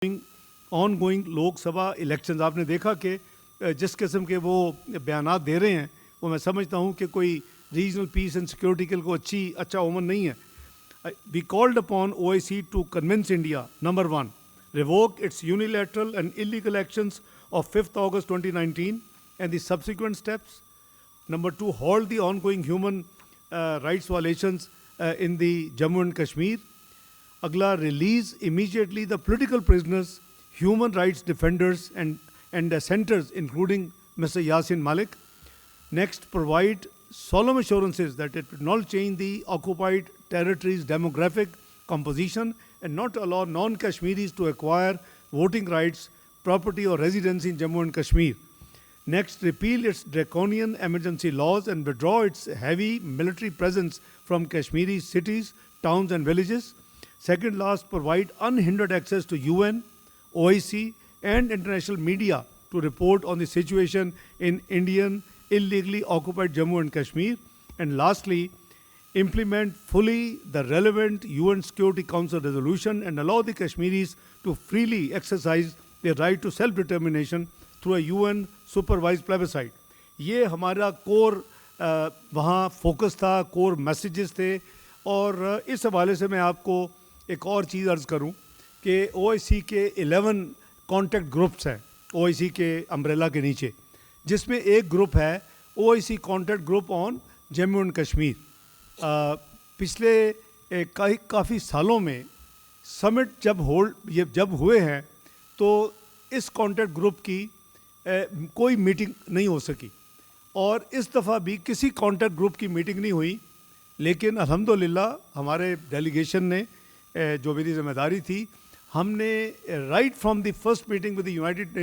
آن going Lok Sabha elections آپ نے دیکھا کہ جس قسم کے وہ بیانات دے رہے ہیں وہ میں سمجھتا ہوں کہ کوئی ریجنل پیس اینڈ سیکورٹی کے کو اچھا اومن نہیں ہے. We called upon OIC to convince India number 1 revoke its unilateral and illegal actions of 5th August 2019 and the subsequent steps. Number 2, halt the ongoing human rights violations in the Jammu and Kashmir. Agla, release immediately the political prisoners, human rights defenders and dissenters, including Mr. Yasin Malik. Next, provide solemn assurances that it will not change the occupied territory's demographic composition and not allow non-Kashmiris to acquire voting rights, property or residence in Jammu and Kashmir. Next, repeal its draconian emergency laws and withdraw its heavy military presence from Kashmiri cities, towns and villages. Second last, provide unhindered access to UN, OIC and international media to report on the situation in Indian illegally occupied Jammu and Kashmir. And lastly, implement fully the relevant UN Security Council resolution and allow the Kashmiris to freely exercise their right to self-determination through a UN supervised plebiscite. یہ ہمارا کور وہاں focus تھا, کور messages تھے. اور اس حوالے سے میں آپ کو ایک اور چیز عرض کروں کہ OIC کے 11 کانٹیکٹ گروپس ہیں OIC کے امبریلا کے نیچے, جس میں ایک گروپ ہے OIC contact group on Jammu and Kashmir. پچھلے کافی سالوں میں سمٹ جب ہوئے ہیں تو اس کانٹیکٹ گروپ کی کوئی میٹنگ نہیں ہو سکی, اور اس دفعہ بھی کسی کانٹیکٹ گروپ کی میٹنگ نہیں ہوئی. لیکن الحمدللہ ہمارے ڈیلیگیشن نے, جو میری ذمہ داری تھی, ہم نے right from the first meeting with United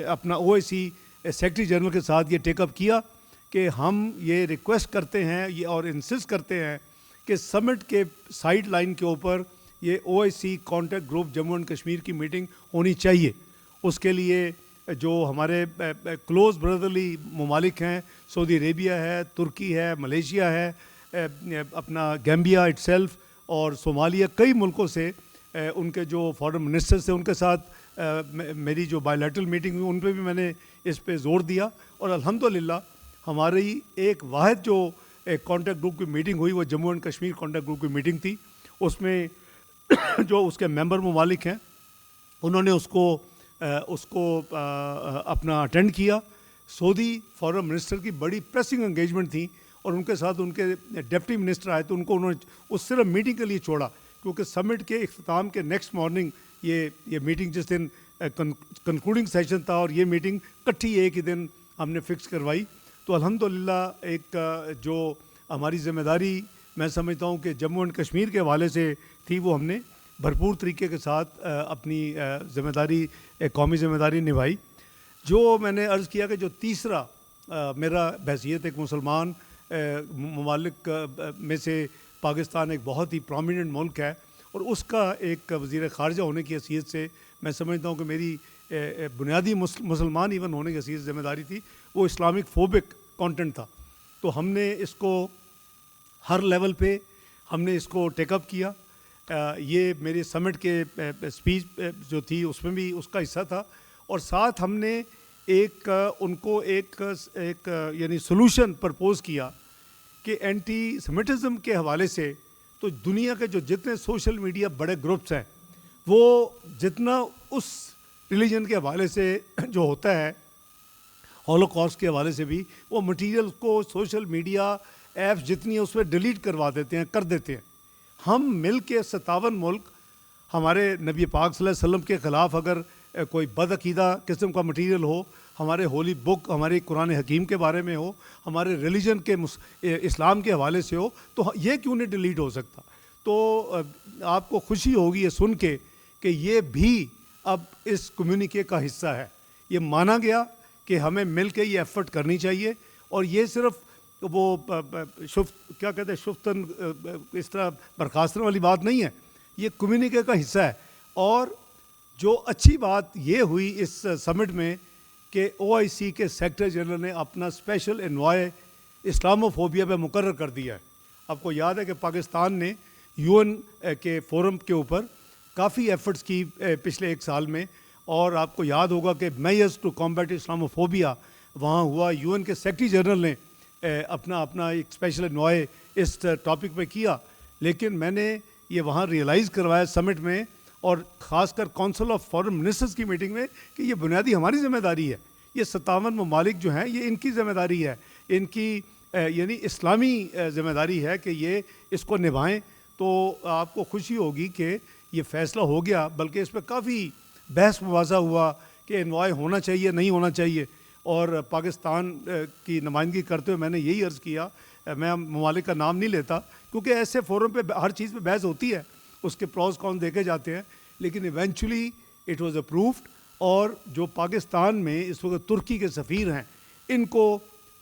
اپنا OIC سیکرٹری جنرل کے ساتھ یہ ٹیک اپ کیا کہ ہم یہ ریکویسٹ کرتے ہیں یہ اور انسسٹ کرتے ہیں کہ سمٹ کے سائڈ لائن کے اوپر یہ OIC contact group Jammu and Kashmir کی میٹنگ ہونی چاہیے. اس کے لیے جو ہمارے کلوز بردرلی ممالک ہیں, سعودی عربیہ ہے, ترکی ہے, ملیشیا ہے, اپنا گیمبیا اٹ سیلف اور صومالیہ, کئی ملکوں سے ان کے جو فارن منسٹرز تھے ان کے ساتھ میری جو بائی لیٹرل میٹنگ ہوئی ان پہ بھی میں نے اس پہ زور دیا. اور الحمدللہ ہماری ایک واحد جو کانٹیکٹ گروپ کی میٹنگ ہوئی وہ Jammu and Kashmir contact group کی میٹنگ تھی. اس میں جو اس کے ممبر ممالک ہیں انہوں نے اس کو اپنا اٹینڈ کیا. سعودی فارن منسٹر کی بڑی پریسنگ انگیجمنٹ تھی اور ان کے ساتھ ان کے ڈپٹی منسٹر آئے تو ان کو انہوں نے اس صرف میٹنگ کے لیے چھوڑا, کیونکہ سمٹ کے اختتام کے نیکسٹ مارننگ یہ میٹنگ جس دن کنکلوڈنگ سیشن تھا اور یہ میٹنگ کٹھی ایک ہی دن ہم نے فکس کروائی. تو الحمدللہ ایک جو ہماری ذمہ داری میں سمجھتا ہوں کہ جموں اینڈ کشمیر کے حوالے سے تھی وہ ہم نے بھرپور طریقے کے ساتھ اپنی ذمہ داری, قومی ذمہ داری نبھائی. جو میں نے عرض کیا کہ جو تیسرا میرا بحیثیت ایک مسلمان ممالک میں سے پاکستان ایک بہت ہی پرومیننٹ ملک ہے اور اس کا ایک وزیر خارجہ ہونے کی حیثیت سے میں سمجھتا ہوں کہ میری بنیادی مسلمان ایون ہونے کی حیثیت ذمہ داری تھی, وہ اسلامک فوبک کانٹینٹ تھا. تو ہم نے اس کو ہر لیول پہ ہم نے اس کو ٹیک اپ کیا. یہ میرے سمٹ کے اسپیچ جو تھی اس میں بھی اس کا حصہ تھا, اور ساتھ ہم نے ان کو ایک یعنی سولوشن پرپوز کیا کہ اینٹی سیمیٹزم کے حوالے سے تو دنیا کے جو جتنے سوشل میڈیا بڑے گروپس ہیں وہ جتنا اس ریلیجن کے حوالے سے جو ہوتا ہے ہولوکاسٹ کے حوالے سے بھی وہ مٹیریل کو سوشل میڈیا ایپس جتنی ہیں اس پہ ڈیلیٹ کروا دیتے ہیں, کر دیتے ہیں. ہم مل کے 57 ملک ہمارے نبی پاک صلی اللہ علیہ وسلم کے خلاف اگر کوئی بدعقیدہ قسم کا مٹیریل ہو, ہمارے ہولی بک ہمارے قرآن حکیم کے بارے میں ہو, ہمارے ریلیجن کے اسلام کے حوالے سے ہو, تو یہ کیوں نہیں ڈیلیٹ ہو سکتا. تو آپ کو خوشی ہوگی یہ سن کے کہ یہ بھی اب اس کمیونیکے کا حصہ ہے. یہ مانا گیا کہ ہمیں مل کے یہ ایفرٹ کرنی چاہیے, اور یہ صرف وہ کیا کہتے ہیں شفتن اس طرح برخاستن والی بات نہیں ہے, یہ کمیونیکے کا حصہ ہے. اور جو اچھی بات یہ ہوئی اس سمٹ میں کہ OIC کے سیکرٹری جنرل نے اپنا اسپیشل انوائے اسلاموفوبیا پہ مقرر کر دیا ہے. آپ کو یاد ہے کہ پاکستان نے UN کے فورم کے اوپر کافی ایفرٹس کی پچھلے ایک سال میں، اور آپ کو یاد ہوگا کہ میئرز ٹو کمبیٹ اسلاموفوبیا وہاں ہوا، یو این کے سیکرٹری جنرل نے اپنا ایک اسپیشل انوائے اس ٹاپک پہ کیا، لیکن میں نے یہ وہاں ریئلائز کروایا سمٹ میں، اور خاص کر کونسل آف فارن منسٹرز کی میٹنگ میں، کہ یہ بنیادی ہماری ذمہ داری ہے، یہ 57 ممالک جو ہیں یہ ان کی ذمہ داری ہے، ان کی یعنی اسلامی ذمہ داری ہے کہ یہ اس کو نبھائیں۔ تو آپ کو خوشی ہوگی کہ یہ فیصلہ ہو گیا، بلکہ اس پہ کافی بحث مباحثہ ہوا کہ انوائے ہونا چاہیے نہیں ہونا چاہیے، اور پاکستان کی نمائندگی کرتے ہوئے میں نے یہی عرض کیا، میں ممالک کا نام نہیں لیتا کیونکہ ایسے فورم پہ ہر چیز پہ بحث ہوتی ہے، اس کے پروز کون دیکھے جاتے ہیں، لیکن ایونچولی اٹ واز اپرووڈ، اور جو پاکستان میں اس وقت ترکی کے سفیر ہیں ان کو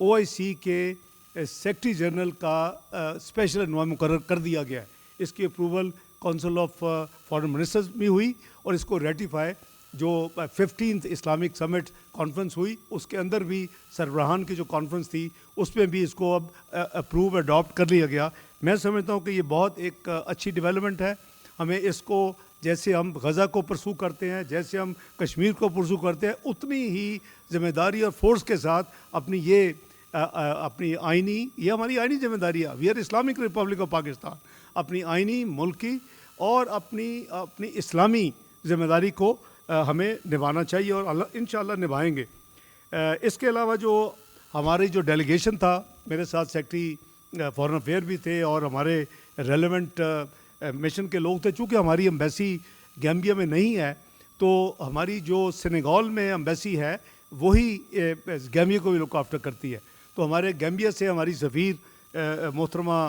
او آئی سی کے سیکرٹری جنرل کا اسپیشل انوائے مقرر کر دیا گیا ہے۔ اس کی approval council of foreign ministers میں ہوئی، اور اس کو ریٹیفائی جو 15th اسلامک سمٹ کانفرنس ہوئی اس کے اندر بھی سربراہان کی جو کانفرنس تھی اس میں بھی اس کو اب اپروو اڈاپٹ کر لیا گیا۔ میں سمجھتا ہوں کہ یہ بہت ایک اچھی ڈیولپمنٹ ہے، ہمیں اس کو جیسے ہم غزہ کو پرسو کرتے ہیں، جیسے ہم کشمیر کو پرسو کرتے ہیں، اتنی ہی ذمہ داری اور فورس کے ساتھ اپنی آئینی، یہ ہماری آئینی ذمہ داری ہے، we are Islamic Republic of Pakistan, اپنی آئینی ملکی اور اپنی اسلامی ذمہ داری کو ہمیں نبھانا چاہیے، اور انشاءاللہ نبھائیں گے۔ اس کے علاوہ جو ہماری جو ڈیلیگیشن تھا، میرے ساتھ سیکرٹری فارن افیئر بھی تھے اور ہمارے ریلیونٹ مشن کے لوگ تھے، چونکہ ہماری ایمبیسی گیمبیا میں نہیں ہے تو ہماری جو سینیگال میں ایمبیسی ہے وہی گیمبیا کو بھی لک آفٹر کرتی ہے، تو ہمارے گیمبیا سے ہماری سفیر محترمہ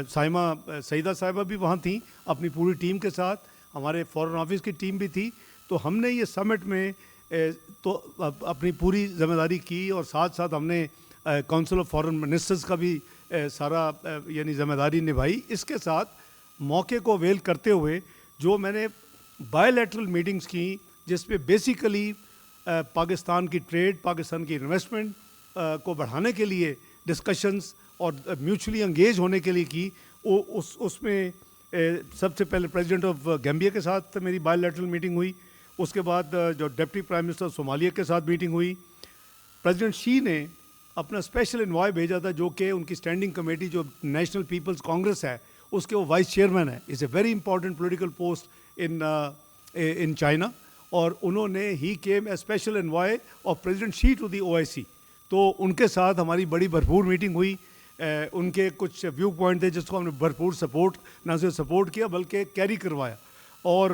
سائمہ سعیدہ صاحبہ بھی وہاں تھیں اپنی پوری ٹیم کے ساتھ، ہمارے فارن آفس کی ٹیم بھی تھی، تو ہم نے یہ سمٹ میں تو اپنی پوری ذمہ داری کی، اور ساتھ ساتھ ہم نے کونسل آف فارن منسٹرز کا بھی سارا یعنی ذمہ داری نبھائی۔ اس کے ساتھ موقع کو اویل کرتے ہوئے جو میں نے بائی لیٹرل میٹنگز کی، جس پہ بیسیکلی پاکستان کی ٹریڈ، پاکستان کی انویسٹمنٹ کو بڑھانے کے لیے ڈسکشنز اور میوچولی انگیج ہونے کے لیے کی، اس میں سب سے پہلے پریزیڈنٹ آف گیمبیا کے ساتھ میری بائی لیٹرل میٹنگ ہوئی، اس کے بعد جو ڈپٹی پرائم منسٹر صومالیہ کے ساتھ میٹنگ ہوئی۔ پریزیڈنٹ شی نے اپنا اسپیشل انوائے بھیجا تھا، جو کہ ان کی اسٹینڈنگ کمیٹی جو نیشنل پیپلز کانگریس ہے اس کے وہ وائس چیئرمین ہے، is a very important political post in China, اور انہوں نے ہی came a special envoy of President Xi to the O I C, تو ان کے ساتھ ہماری بڑی بھرپور میٹنگ ہوئی۔ ان کے کچھ ویو پوائنٹ تھے جس کو ہم نے بھرپور سپورٹ، نہ صرف سپورٹ کیا بلکہ کیری کروایا، اور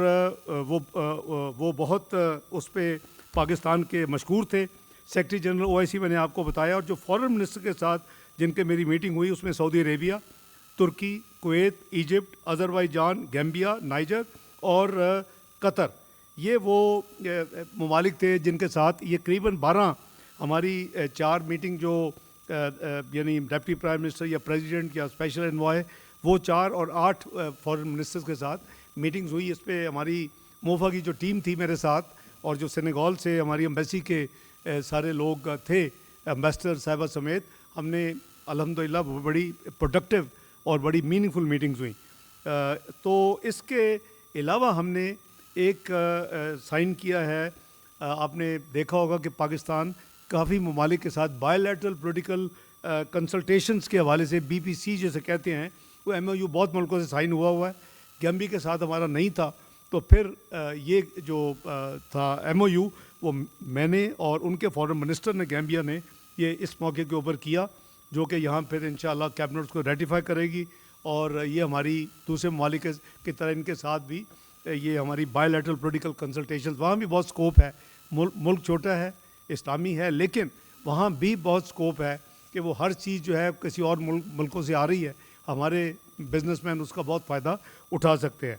وہ بہت اس پہ پاکستان کے مشکور تھے۔ سیکرٹری جنرل او آئی سی میں نے آپ کو بتایا، اور جو فارن منسٹر کے ساتھ جن کے میری میٹنگ ہوئی اس میں Saudi Arabia, Turkey, Kuwait, Egypt, Azerbaijan, Gambia, Niger اور قطر، یہ وہ ممالک تھے جن کے ساتھ یہ قریباً 12 ہماری 4 میٹنگ جو یعنی ڈپٹی پرائم منسٹر یا پریزیڈنٹ یا اسپیشل انوائے وہ 4 اور 8 فارن منسٹرز کے ساتھ میٹنگز ہوئی۔ اس پہ ہماری موفا کی جو ٹیم تھی میرے ساتھ، اور جو سینیگال سے ہماری ایمبیسی کے سارے لوگ تھے، ایمبیسڈر صاحبہ سمیت، ہم نے الحمدللہ بڑی پروڈکٹیو اور بڑی میننگ فل میٹنگز ہوئیں۔ تو اس کے علاوہ ہم نے ایک سائن کیا ہے، آپ نے دیکھا ہوگا کہ پاکستان کافی ممالک کے ساتھ بائی لیٹرل پولیٹیکل کنسلٹیشنز کے حوالے سے بی پی سی جیسے کہتے ہیں، وہ ایم او یو بہت ملکوں سے سائن ہوا ہے، گیمبیا کے ساتھ ہمارا نہیں تھا، تو پھر یہ جو تھا ایم او یو وہ میں نے اور ان کے فارن منسٹر نے گیمبیا نے یہ اس موقع کے اوپر کیا، جو کہ یہاں پھر انشاءاللہ کیبنٹ کو ریٹیفائی کرے گی، اور یہ ہماری دوسرے ممالک کی طرح ان کے ساتھ بھی یہ ہماری بائی لیٹرل پولیٹیکل کنسلٹیشنز، وہاں بھی بہت سکوپ ہے، ملک چھوٹا ہے، اسلامی ہے، لیکن وہاں بھی بہت سکوپ ہے کہ وہ ہر چیز جو ہے کسی اور ملکوں سے آ رہی ہے، ہمارے بزنس مین اس کا بہت فائدہ اٹھا سکتے ہیں۔